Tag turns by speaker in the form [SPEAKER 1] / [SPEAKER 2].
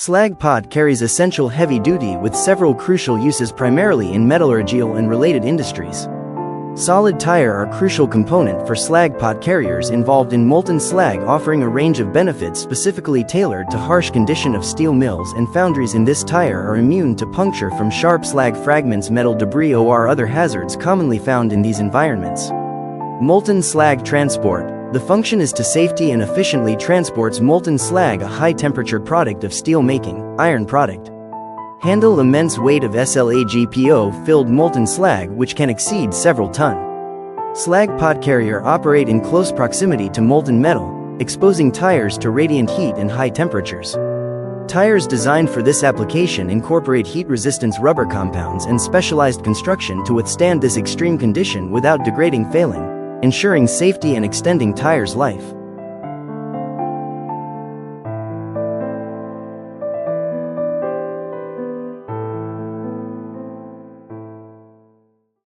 [SPEAKER 1] Slag pot carries essential heavy duty with several crucial uses primarily in metallurgical and related industries. Solid tire are crucial component for slag pot carriers involved in molten slag, offering a range of benefits specifically tailored to harsh condition of steel mills and foundries. In this tire are immune to puncture from sharp slag fragments, metal debris or other hazards commonly found in these environments. Molten slag transport. The function is to safety and efficiently transports molten slag, a high-temperature product of steel making, iron product. Handle immense weight of SLAGPO-filled molten slag which can exceed several ton. Slag pot carrier operate in close proximity to molten metal, exposing tires to radiant heat and high temperatures. Tires designed for this application incorporate heat-resistance rubber compounds and specialized construction to withstand this extreme condition without degrading, failing, ensuring safety and extending tires' life.